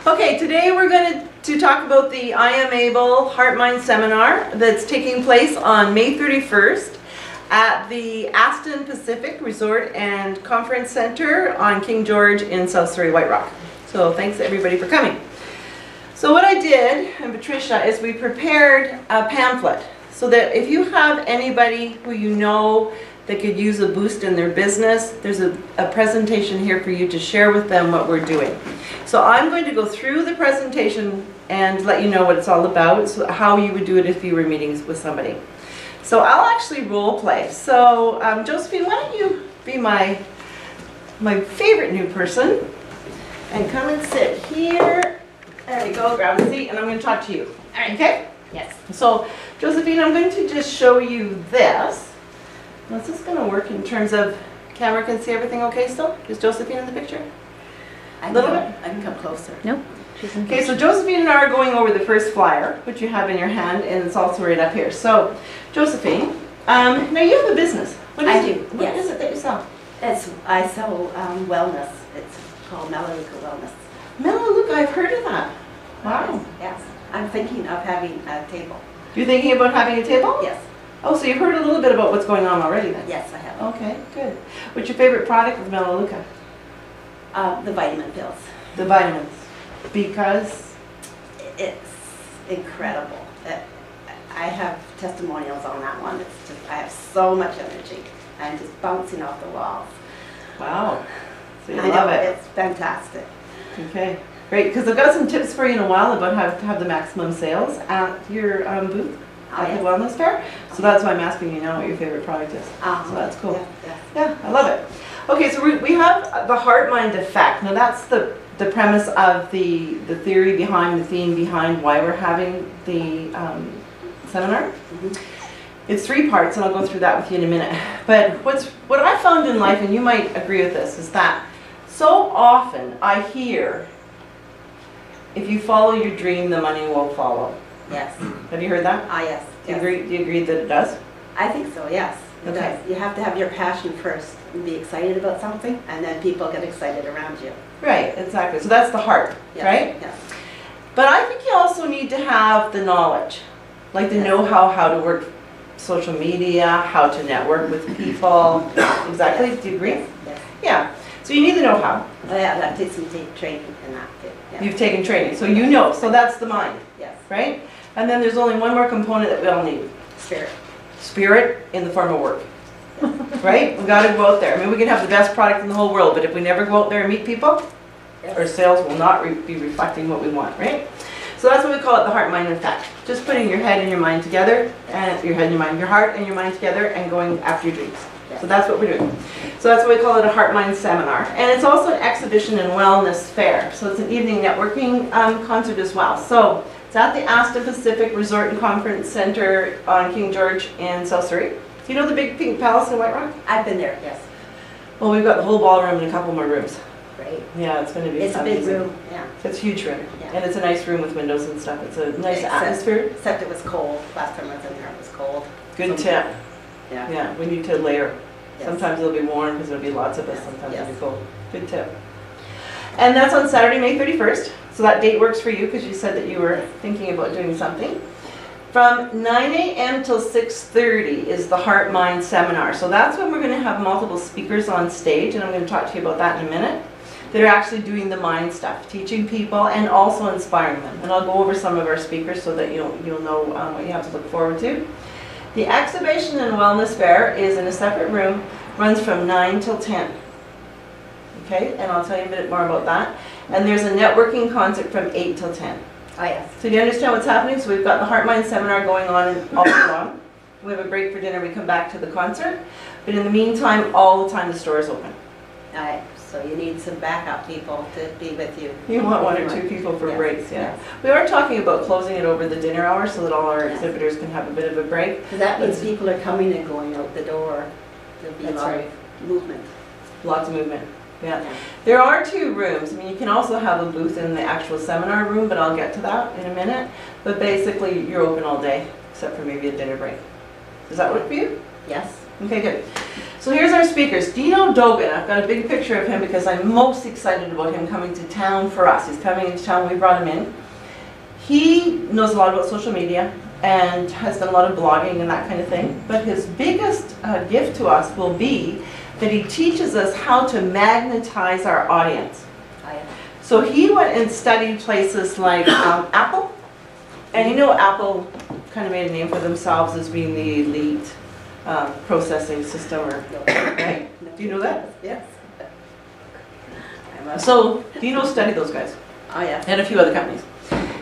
Okay, today we're going to talk about the I Am Able Heartmind seminar that's taking place on May 31st at the Aston Pacific Resort and Conference Center on King George in South Surrey, White Rock. So thanks everybody for coming. So what I did, and Patricia, is we prepared a pamphlet so that if you have anybody who you know that could use a boost in their business, there's a presentation here for you to share with them what we're doing. So I'm going to go through the presentation and let you know what it's all about, so how you would do it if you were meeting with somebody. So I'll actually role play. So Josephine, why don't you be my favorite new person and come and sit here. There you go, grab a seat, and I'm going to talk to you. All right. Okay? Yes. So Josephine, I'm going to just show you this. Is this going to work in terms of camera can see everything okay still? Is Josephine in the picture? A little bit? I can come closer. Nope. She's in Okay, so Josephine and I are going over the first flyer, which you have in your hand, and it's also right up here. So, Josephine, now you have a business. What is I it? do, What yes. is it that you sell? I sell wellness. It's called Melaleuca Wellness. Melaleuca, I've heard of that. Wow. Yes. I'm thinking of having a table. You're thinking about having a table? Yes. Oh, so you've heard a little bit about what's going on already then? Yes, I have. Okay, good. What's your favorite product with Melaleuca? The vitamin pills. The vitamins. Because? It's incredible. I have testimonials on that one. It's just, I have so much energy. I'm just bouncing off the walls. Wow. So you I love know, it. it's fantastic. Okay, great. Because I've got some tips for you in a while about how to have the maximum sales at your booth at yes. the wellness fair. So that's why I'm asking you now what your favorite product is. So that's cool. Yeah. Yeah, I love it. Okay, so we have the heart-mind effect. Now that's the premise of the theory behind, the theme behind why we're having the seminar. It's 3 parts, and I'll go through that with you in a minute. But what I found in life, and you might agree with this, is that so often I hear, if you follow your dream, the money will follow. Yes. Have you heard that? Yes. Do you agree that it does? I think so, yes. It Okay. does. You have to have your passion first and be excited about something, and then people get excited around you. Right, exactly. So that's the heart, Yes. right? Yes. But I think you also need to have the knowledge, like the Yes. know-how, how to work social media, how to network with people. Exactly, Yes. do you agree? Yes. Yes. Yeah, so you need the know-how. Yeah, that takes some training in that too. Yes. You've taken training, so you know, so that's the mind, Yes. right? And then there's only one more component that we all need. Spirit. Spirit in the form of work, right? We've got to go out there. I mean, we can have the best product in the whole world, but if we never go out there and meet people, Yes. our sales will not be reflecting what we want, right? So that's what we call it, the heart-mind effect. Just putting your head and your mind together, and your head and your mind, your heart and your mind together, and going after your dreams. Yes. So that's what we're doing. So that's why we call it a Heartmind seminar. And it's also an exhibition and wellness fair. So it's an evening networking concert as well. So it's at the Aston Pacific Resort and Conference Center on King George in South Surrey. Do you know the big pink palace in White Rock? I've been there, yes. Well, we've got the whole ballroom and a couple more rooms. Great. Yeah, it's going to be It's a big amazing. room, yeah. It's a huge room. Yeah. And it's a nice room with windows and stuff. It's a nice Except- atmosphere. Except it was cold. Last time I was in there, it was cold. Good tip. Yeah. Yeah, we need to layer. Yes. Sometimes it'll be warm because there'll be lots of us. Yes. Sometimes Yes. it'll be cold. Good tip. And that's on Saturday, May 31st. So that date works for you because you said that you were thinking about doing something. From 9 a.m. till 6:30 is the Heart Mind seminar. So that's when we're going to have multiple speakers on stage, and I'm going to talk to you about that in a minute. That are actually doing the mind stuff, teaching people and also inspiring them. And I'll go over some of our speakers so that you'll know what you have to look forward to. The exhibition and wellness fair is in a separate room, runs from 9 till 10. Okay, and I'll tell you a bit more about that. And there's a networking concert from 8 till 10. Oh, yes. So do you understand what's happening? So we've got the Heart Mind seminar going on all day long. We have a break for dinner, we come back to the concert. But in the meantime, all the time the store is open. All right. So you need some backup people to be with you. You want 1 or 2 people for Yes. breaks, yeah. Yes. We are talking about closing it over the dinner hour so that all our Yes. exhibitors can have a bit of a break. So that means people are coming and going out the door. There'll be a That's lot right. of movement. Lots of movement, yeah. Yeah. There are 2 rooms. I mean, you can also have a booth in the actual seminar room, but I'll get to that in a minute. But basically, you're open all day, except for maybe a dinner break. Does that work for you? Yes. Okay, good. So here's our speakers. Dino Dogan, I've got a big picture of him because I'm most excited about him coming to town for us. He's coming into town, we brought him in. He knows a lot about social media and has done a lot of blogging and that kind of thing. But his biggest gift to us will be that he teaches us how to magnetize our audience. Oh, yeah. So he went and studied places like Apple. And you know Apple kind of made a name for themselves as being the elite processing system, or, right? Do you know that? Yes. So Dino studied those guys. Oh, yeah. And a few other companies.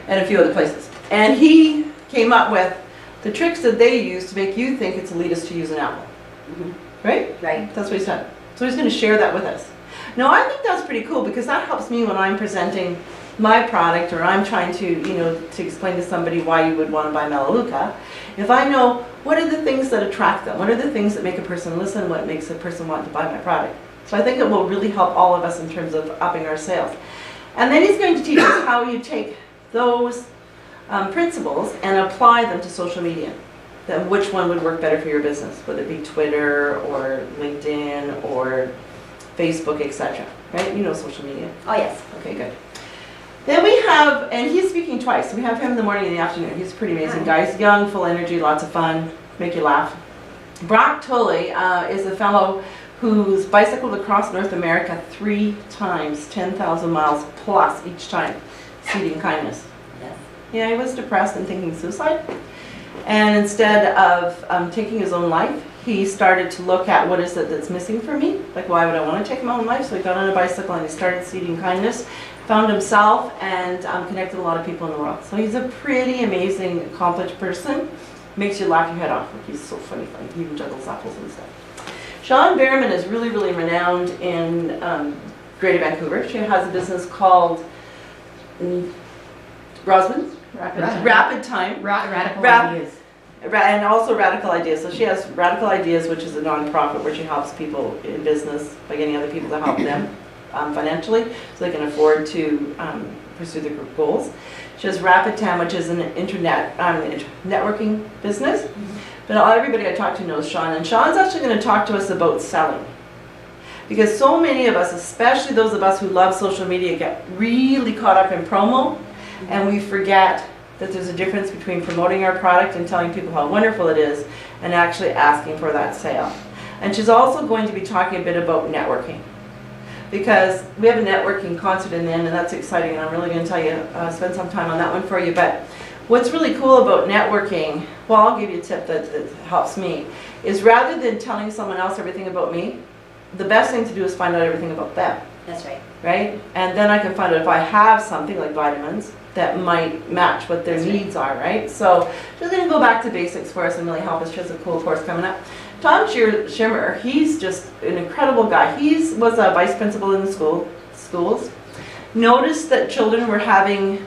And a few other places. And he came up with the tricks that they use to make you think it's elitist to use an Apple. Mm-hmm. Right? Right. That's what he said. So he's going to share that with us. Now I think that's pretty cool because that helps me when I'm presenting my product, or I'm trying to, to explain to somebody why you would want to buy Melaleuca. If I know what are the things that attract them, what are the things that make a person listen, what makes a person want to buy my product. So I think it will really help all of us in terms of upping our sales. And then he's going to teach us how you take those principles and apply them to social media. Then which one would work better for your business, whether it be Twitter or LinkedIn or Facebook, etc. Right? You know social media. Oh, yes. Okay, good. Then we have, and he's speaking twice. We have him in the morning and the afternoon. He's a pretty amazing guy. He's young, full energy, lots of fun, make you laugh. Brock Tully is a fellow who's bicycled across North America 3 times, 10,000 miles plus each time, seeding kindness. Yes. Yeah, he was depressed and thinking suicide. And instead of taking his own life, he started to look at what is it that's missing for me? Like, why would I want to take my own life? So he got on a bicycle and he started seeding kindness, found himself, and connected a lot of people in the world. So he's a pretty amazing, accomplished person. Makes you laugh your head off. Like, he's so funny. He even juggles apples and stuff. Sean Behrman is really, really renowned in Greater Vancouver. She has a business called Rosman? Rapid Time. Radical Ideas. And also Radical Ideas. So she has Radical Ideas, which is a nonprofit where she helps people in business by getting other people to help them financially so they can afford to pursue their goals. She has Rapid Time, which is an internet networking business. Mm-hmm. But everybody I talk to knows Sean. And Sean's actually going to talk to us about selling. Because so many of us, especially those of us who love social media, get really caught up in promo. Mm-hmm. And we forget that there's a difference between promoting our product and telling people how wonderful it is and actually asking for that sale. And she's also going to be talking a bit about networking. Because we have a networking concert in the end, and that's exciting, and I'm really going to tell you, spend some time on that one for you. But what's really cool about networking, well, I'll give you a tip that helps me, is rather than telling someone else everything about me, the best thing to do is find out everything about them. That's right. Right? And then I can find out if I have something like vitamins that might match what their needs are, right? So she's going to go back to basics for us and really help us. She has a cool course coming up. Tom Schimmer, he's just an incredible guy. He was a vice principal in the schools. Noticed that children were having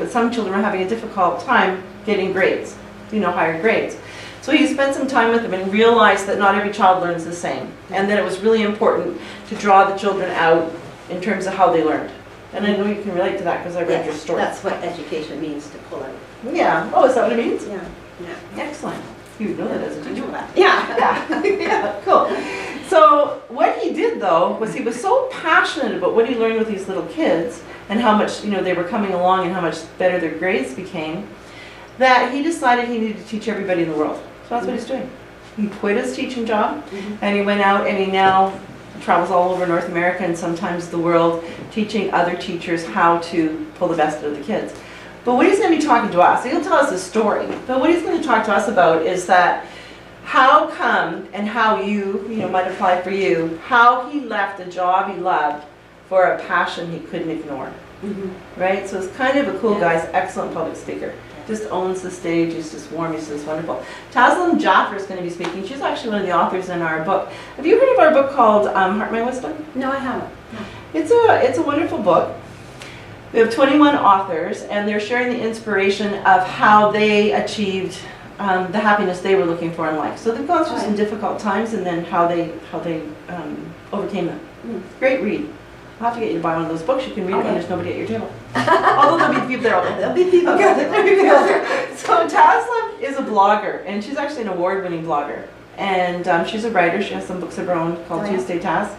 some children were having a difficult time getting grades, higher grades. So he spent some time with them and realized that not every child learns the same, and that it was really important to draw the children out in terms of how they learned. And I know you can relate to that because I read your story. That's what education means, to pull out. Yeah. Oh, is that what it means? Yeah. Excellent. You know that as a teacher. Yeah. Yeah, cool. So what he did though was he was so passionate about what he learned with these little kids and how much they were coming along and how much better their grades became, that he decided he needed to teach everybody in the world. So that's what he's doing. He quit his teaching job and he went out and he now travels all over North America and sometimes the world teaching other teachers how to pull the best out of the kids. But what he's going to be talking to us, he'll tell us a story, but what he's going to talk to us about is that how come and how you might apply for you, how he left a job he loved for a passion he couldn't ignore. Right? So it's kind of a cool guy, he's an excellent public speaker. Just owns the stage, he's just warm, he's just wonderful. Taslim Jaffer is going to be speaking. She's actually one of the authors in our book. Have you heard of our book called Heartmind Wisdom? No, I haven't. It's a wonderful book. We have 21 authors, and they're sharing the inspiration of how they achieved the happiness they were looking for in life. So they've gone through some difficult times, and then how they overcame them. Great read. I'll have to get you to buy one of those books. You can read it when there's nobody at your table. Although there'll be people there all day. There'll be people. Okay, there you go. So Taslim is a blogger, and she's actually an award-winning blogger. and she's a writer. She has some books of her own called Oh, yeah. Tuesday Task.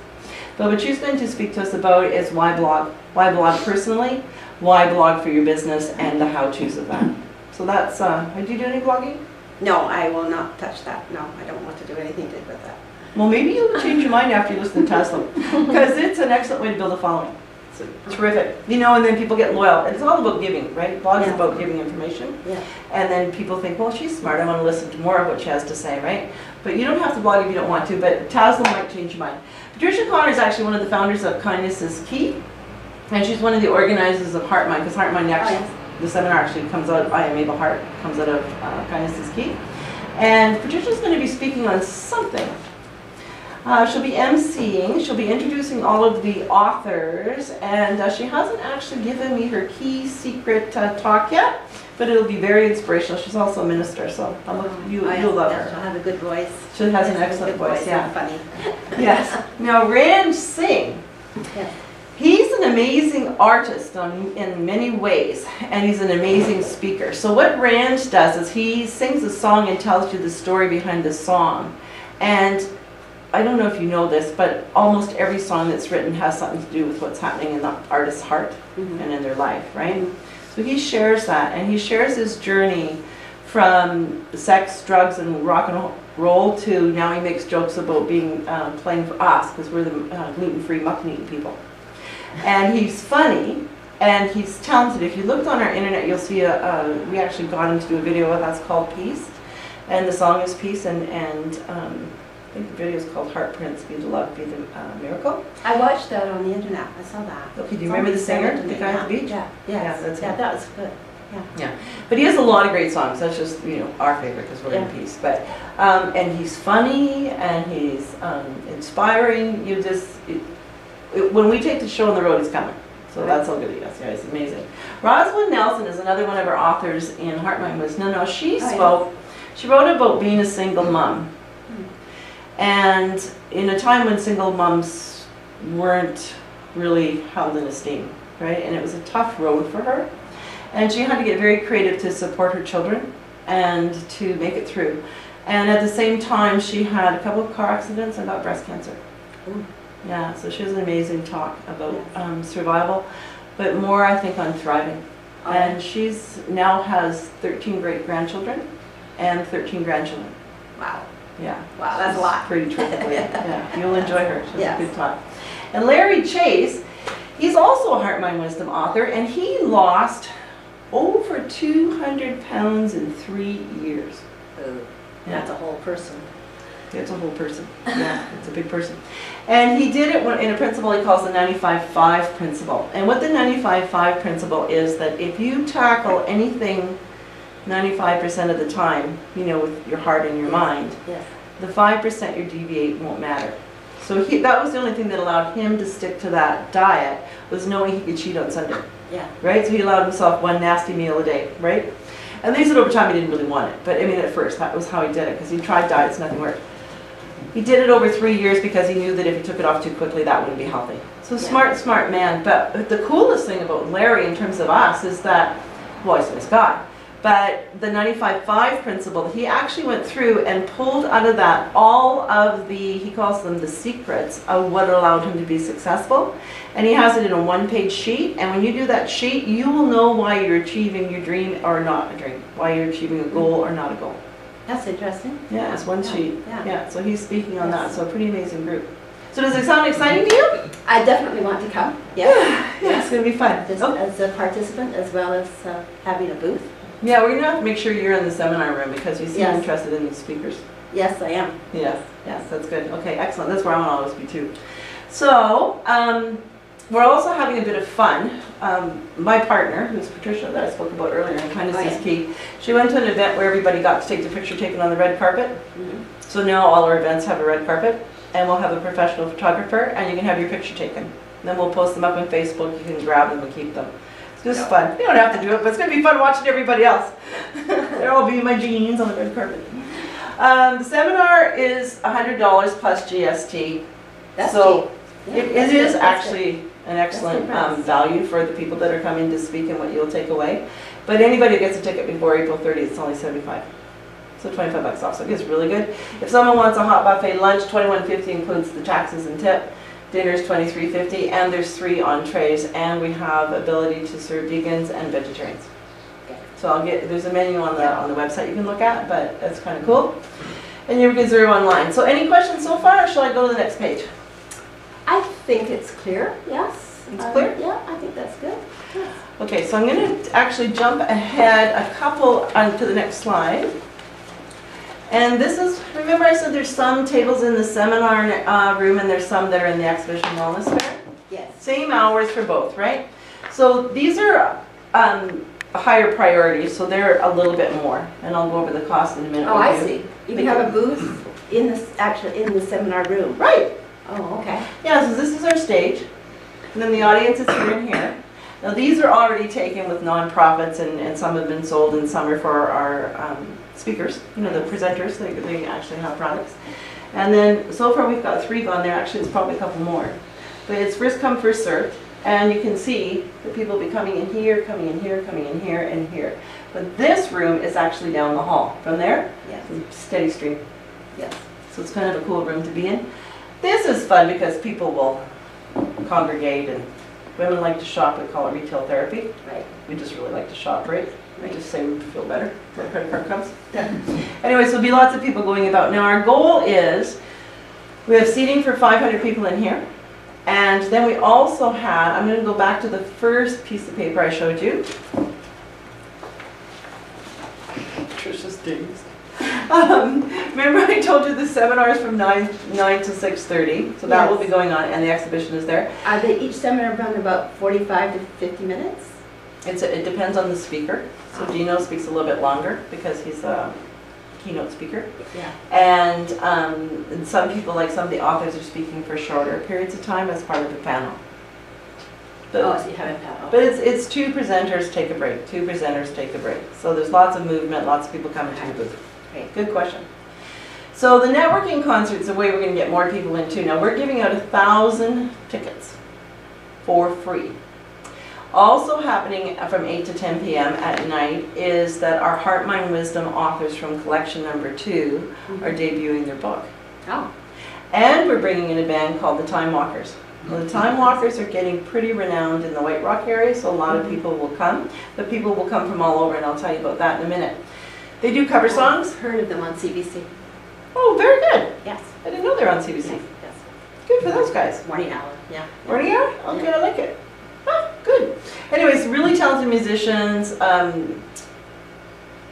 But what she's going to speak to us about is why blog. Why blog personally, why blog for your business, and the how-tos of that. So that's, do you do any blogging? No, I will not touch that. No, I don't want to do anything to do with that. Well, maybe you'll change your mind after you listen to Tesla, because it's an excellent way to build a following. It's terrific. You know, and then people get loyal. And it's all about giving, right? Blog is Yeah. about giving information. Yeah. And then people think, well, she's smart. I want to listen to more of what she has to say, right? But you don't have to blog if you don't want to, but Tesla might change your mind. Patricia Connor is actually one of the founders of Kindness is Key. And she's one of the organizers of Heartmind, because Heartmind actually, yes. the seminar actually comes out, I Am Able Heart, comes out of Kindness is Key. And Patricia's going to be speaking on something. She'll be emceeing, she'll be introducing all of the authors, and she hasn't actually given me her key secret talk yet, but it'll be very inspirational. She's also a minister, so you'll love her. She'll have a good voice. She has an Yes, excellent good voice, yeah. And funny. Yes. Now, Rand Singh. Yes. He's an amazing artist in many ways, and he's an amazing speaker. So what Rand does is he sings a song and tells you the story behind the song. And I don't know if you know this, but almost every song that's written has something to do with what's happening in the artist's heart and in their life, right? So he shares that, and he shares his journey from sex, drugs, and rock and roll to now he makes jokes about being playing for us, because we're the gluten-free muck-eating people. And he's funny, and he's talented. If you looked on our internet, you'll see we actually got him to do a video with us called Peace, and the song is Peace, and I think the video is called Heartprints, Be the Love, Be the Miracle. I watched that on the internet. I saw that. Okay, do you remember the singer, the guy at the beach? Yeah, Yeah, yes. that's Yeah, him. that was good. Yeah. Yeah, but he has a lot of great songs. That's just, you know, our favorite because we're in peace. But and he's funny and he's inspiring. You just when we take the show on the road, he's coming. So that's how good he is. Yeah, he's amazing. Rosalind Nelson is another one of our authors in Heartmind Wisdom. No, she spoke. She wrote about being a single mom, and in a time when single moms weren't really held in esteem, right? And it was a tough road for her. And she had to get very creative to support her children and to make it through. And at the same time, she had a couple of car accidents and got breast cancer. Ooh. Yeah, so she has an amazing talk about survival, but more, I think, on thriving. Oh. And she's now has 13 great-grandchildren and 13 grandchildren. Wow. Yeah. Wow, that's a lot. Pretty terrific. Yeah, you'll enjoy her. She has a good talk. And Larry Chase, he's also a Heartmind Wisdom author, and he lost over 200 pounds in 3 years. Ooh, Yeah. that's a whole person. It's a whole person. Yeah, it's a big person. And he did it in a principle he calls the 95-5 principle. And what the 95-5 principle is that if you tackle anything 95% of the time, you know, with your heart and your mind, Yes. the 5% you deviate won't matter. So that was the only thing that allowed him to stick to that diet, was knowing he could cheat on Sunday. Yeah. Right? So he allowed himself one nasty meal a day, right? And they said over time he didn't really want it. But I mean, at first, that was how he did it, because he tried diets, nothing worked. He did it over 3 years because he knew that if he took it off too quickly, that wouldn't be healthy. So smart man. But the coolest thing about Larry in terms of us is that, well, he's a nice guy, but the 95-5 principle, he actually went through and pulled out of that all of the, he calls them the secrets of what allowed him to be successful. And he has it in a one-page sheet, and when you do that sheet, you will know why you're achieving your dream or not a dream, why you're achieving a goal or not a goal. That's interesting. Yeah, it's one sheet. Yeah. So he's speaking on that, so a pretty amazing group. So does it sound exciting to you? I definitely want to come. Yeah. Yeah, it's going to be fun. Just as a participant as well as having a booth. Yeah, we're going to have to make sure you're in the seminar room because you seem Yes. interested in these speakers. Yes, I am. Yes, that's good. Okay, excellent. That's where I want to always be too. So, we're also having a bit of fun. My partner, who's Patricia, that I spoke about earlier, and Kindness is Key, she went to an event where everybody got to take the picture taken on the red carpet. Mm-hmm. So now all our events have a red carpet, and we'll have a professional photographer, and you can have your picture taken. And then we'll post them up on Facebook. You can grab them and keep them. It's just fun. You don't have to do it, but it's going to be fun watching everybody else. They'll all be in my jeans on the red carpet. The seminar is $100 plus GST. That's so cheap. it That's is good. actually an excellent That's good price. value for the people that are coming to speak and what you'll take away. But anybody who gets a ticket before April 30th, it's only $75. So So 25 bucks off, so it gets really good. If someone wants a hot buffet lunch, $21.50 includes the taxes and tip. Dinner's $23.50, and there's 3 entrees, and we have ability to serve vegans and vegetarians. So there's a menu on the website you can look at, but that's kind of cool. And you can reserve online. So any questions so far, or shall I go to the next page? I think it's clear, yes. It's clear? Yeah, I think that's good. Yes. Okay, so I'm going to actually jump ahead a couple onto the next slide. And this is, remember I said there's some tables in the seminar room and there's some that are in the exhibition wellness fair? Yes. Same hours for both, right? So these are a higher priority, so they're a little bit more. And I'll go over the cost in a minute. Oh, I see. You can have a booth in this, actually in the seminar room. Right. Oh, okay. Yeah, so this is our stage. And then the audience is here and here. Now these are already taken with nonprofits, and some have been sold, and some are for our speakers, you know, the presenters. They actually have products. And then so far we've got 3 gone there. Actually, it's probably a couple more. But it's first come, first served. And you can see that people will be coming in here, coming in here, coming in here, and here. But this room is actually down the hall. From there, Yes. steady stream. Yes. So it's kind of a cool room to be in. This is fun because people will congregate, and women like to shop. We call it retail therapy. Right. We just really like to shop, right? We just say we feel better when credit card comes. Yeah. Anyway, so there'll be lots of people going about. Now our goal is, we have seating for 500 people in here. And then we also had, I'm going to go back to the first piece of paper I showed you. Trisha's dazed. Remember I told you the seminars from 9 to 6:30, so that will be going on, and the exhibition is there. Are they each seminar run about 45 to 50 minutes? It depends on the speaker. So Dino speaks a little bit longer because he's a keynote speaker. Yeah. And some people, like some of the authors, are speaking for shorter periods of time as part of the panel. But, So you have a panel. but it's 2 presenters take a break, 2 presenters take a break. So there's lots of movement, lots of people coming to the booth. Great. Good question. So the networking concert's the way we're going to get more people in too. Now we're giving out 1,000 tickets for free. Also happening from 8 to 10 p.m. at night is that our Heartmind Wisdom authors from collection number 2 are debuting their book. Oh. And we're bringing in a band called the Time Walkers. Well, the Time Walkers are getting pretty renowned in the White Rock area, so a lot of people will come. But people will come from all over, and I'll tell you about that in a minute. They do cover songs. I've heard of them on CBC. Oh, very good. Yes. I didn't know they were on CBC. Yes. Good for those guys. Morning hour. Yeah. Morning hour? Okay, I like it. Ah, good. Anyways, really talented musicians.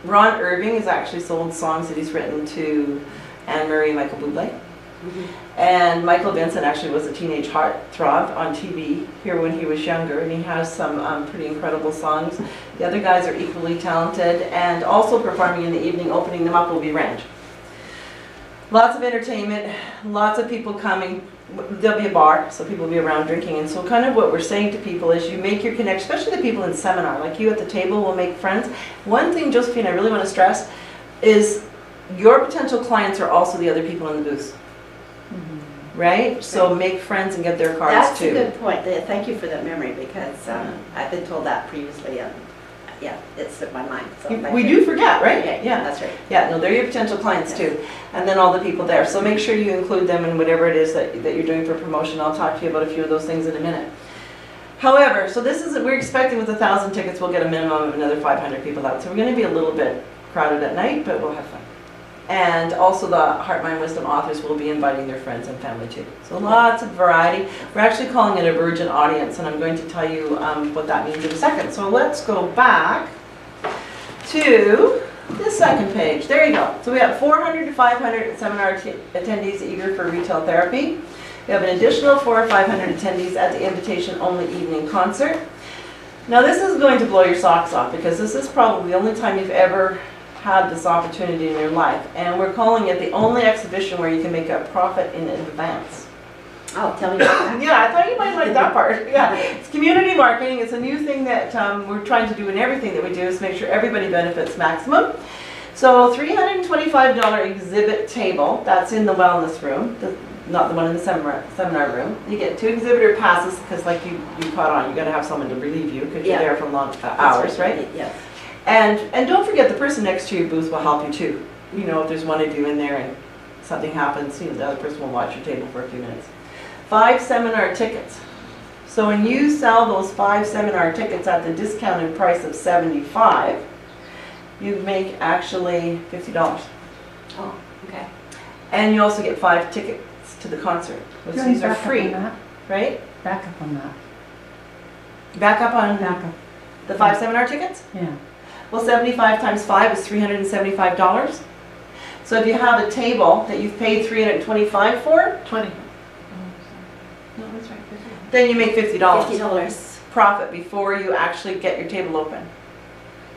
Ron Irving has actually sold songs that he's written to Anne-Marie and Michael Bublé. And Michael Vincent actually was a teenage heartthrob on TV here when he was younger, and he has some pretty incredible songs. The other guys are equally talented, and also performing in the evening, opening them up, will be Ranch. Lots of entertainment, lots of people coming. There'll be a bar, so people will be around drinking. And so kind of what we're saying to people is you make your connection, especially the people in seminar, like you at the table will make friends. One thing, Josephine, I really want to stress is your potential clients are also the other people in the booth. Right? So make friends and get their cards That's too. a good point. Thank you for that memory, because I've been told that previously, and yeah, it slipped my mind. So We do forget, right? Yeah, that's right. Yeah, no, they're your potential clients too. And then all the people there. So make sure you include them in whatever it is that you're doing for promotion. I'll talk to you about a few of those things in a minute. However, so this is, we're expecting with 1,000 tickets, we'll get a minimum of another 500 people out. So we're going to be a little bit crowded at night, but we'll have fun. And also the Heartmind Wisdom authors will be inviting their friends and family too. So lots of variety. We're actually calling it a virgin audience, and I'm going to tell you what that means in a second. So let's go back to the second page. There you go. So we have 400 to 500 seminar attendees eager for retail therapy. We have an additional 400 or 500 attendees at the invitation-only evening concert. Now this is going to blow your socks off, because this is probably the only time you've ever had this opportunity in your life, and we're calling it the only exhibition where you can make a profit in advance. Oh, tell me about that. Yeah, I thought you might like that part. Yeah, it's community marketing. It's a new thing that we're trying to do in everything that we do, is make sure everybody benefits maximum. So $325 exhibit table, that's in the wellness room, not the one in the seminar room. You get 2 exhibitor passes, because like you caught on, you got to have someone to relieve you, because you're there for long hours, right? Yes. And don't forget, the person next to your booth will help you too. you know, if there's one of you in there and something happens, you know, the other person will watch your table for a few minutes. 5 seminar tickets. So when you sell those 5 seminar tickets at the discounted price of $75, you make actually $50. Oh, okay. And you also get 5 tickets to the concert, which these are free, right? Back up on that. Back up on Back up. the 5 seminar tickets? Yeah. Well, 75 times 5 is $375. So if you have a table that you've paid $325 for, 20. no, that's right, then you make $50 $50. profit before you actually get your table open.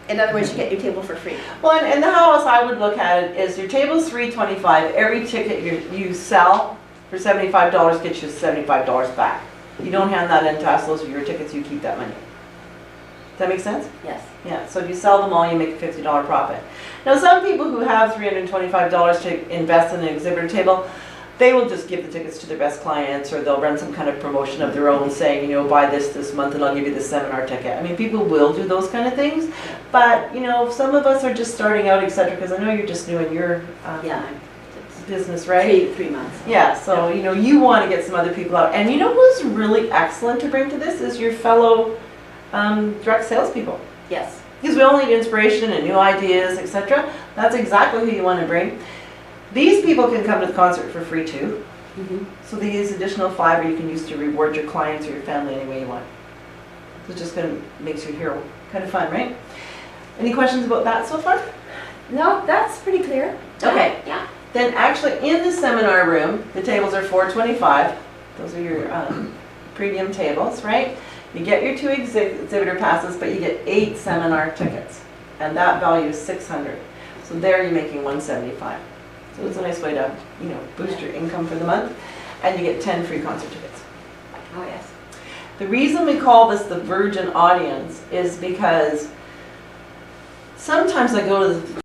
In other words, you get your table for free. Well, and how else I would look at it is your table's $325. Every ticket you sell for $75 gets you $75 back. You don't hand that in to us, those are your tickets, you keep that money. Does that make sense? Yes. Yeah, so if you sell them all, you make a $50 profit. Now, some people who have $325 to invest in an exhibitor table, they will just give the tickets to their best clients, or they'll run some kind of promotion of their own saying, you know, buy this month and I'll give you this seminar ticket. I mean, people will do those kind of things, but, you know, some of us are just starting out, etc., because I know you're just new in your Yeah. business, right? 3 months. Yeah, so, you know, you want to get some other people out. And you know who's really excellent to bring to this is your fellow direct salespeople. Yes. Because we all need inspiration and new ideas, etc. That's exactly who you want to bring. These people can come to the concert for free too. Mm-hmm. So these additional 5 you can use to reward your clients or your family any way you want. It's just going to makes you a hero. Kind of fun, right? Any questions about that so far? No, that's pretty clear. Okay. Yeah. Then actually in the seminar room, the tables are $425. Those are your premium tables, right? You get your 2 exhibitor passes, but you get 8 seminar tickets. And that value is $600. So there you're making $175. So it's a nice way to, you know, boost your income for the month. And you get 10 free concert tickets. Oh, yes. The reason we call this the virgin audience is because sometimes I go to the